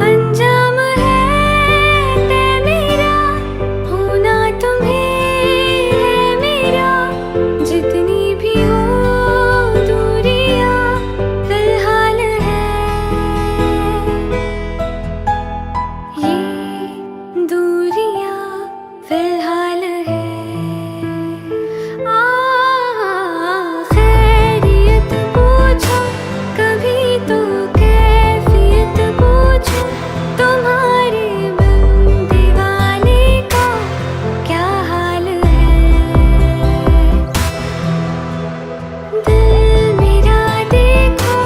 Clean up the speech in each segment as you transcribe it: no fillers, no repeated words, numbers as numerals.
अंजाम है तय मेरा, होना तुम्हें है मेरा। जितनी भी हो दूरियां फिलहाल है, ये दूरियां फिलहाल है। खैरियत पूछो कभी तो कैफियत पूछो, तुम्हारे बिन दीवाने का क्या हाल है। दिल मेरा देखो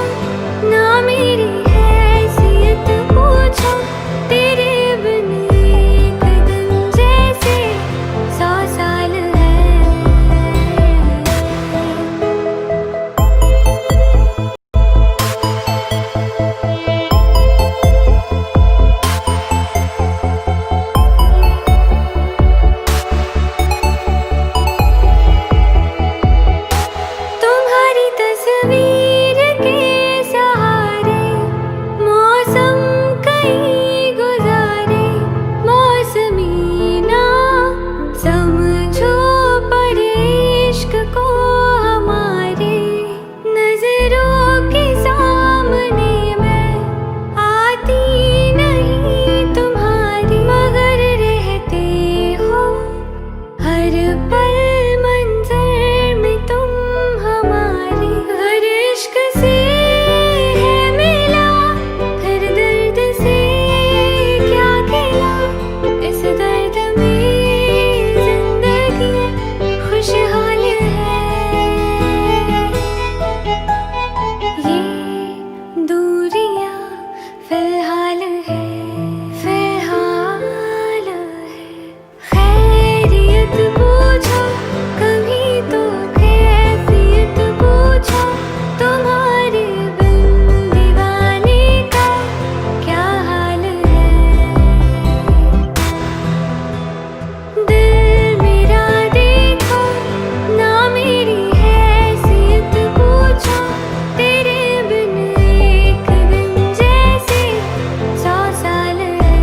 ना मेरी हैसियत पूछो, तेरे बिन एक दिन जैसे 100 साल है। तुम्हारी तस्वीर के सहारे मौसम कई गुजारे, मौसमी ना समझो पर इश्क को हमारे। नजरों के सामने मैं आती नहीं तुम्हारी, मगर रहते हो हर पल मंजर में तुम हमारे। अगर इश्क से है मिला फिर दर्द से क्या गिला, इस दर्द में जिंदगी खुशहाल है। ये दूरियां फिलहाल है, फिलहाल है। खैरियत पूछो कभी तो कैफियत पूछो, तुम्हारे बिन दीवाने का क्या हाल है। दिल मेरा देखो ना मेरी हैसियत पूछो, तेरे बिन एक दिन जैसे 100 साल है।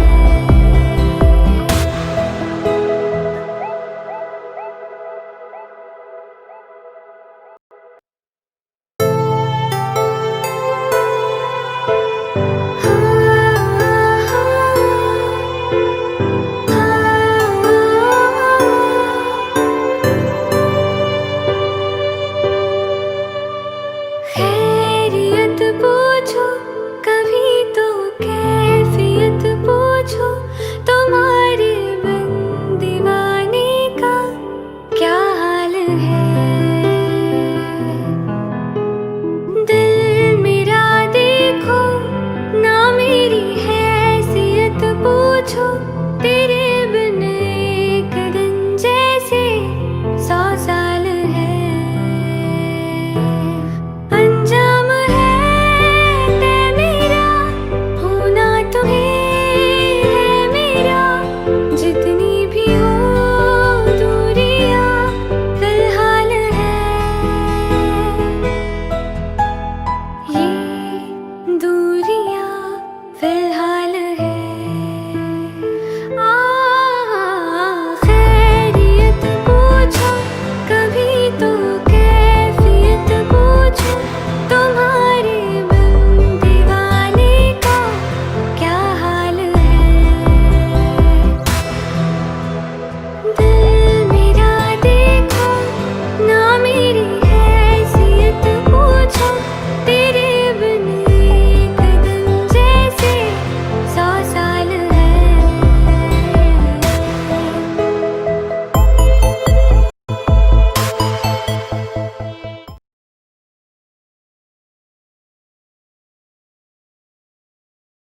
खैरियत पूछो कभी तो कैफियत पूछो, तुम्हारे बिन दीवाने का क्या हाल है। दिल मेरा देखो ना मेरी हैसियत पूछो, तेरे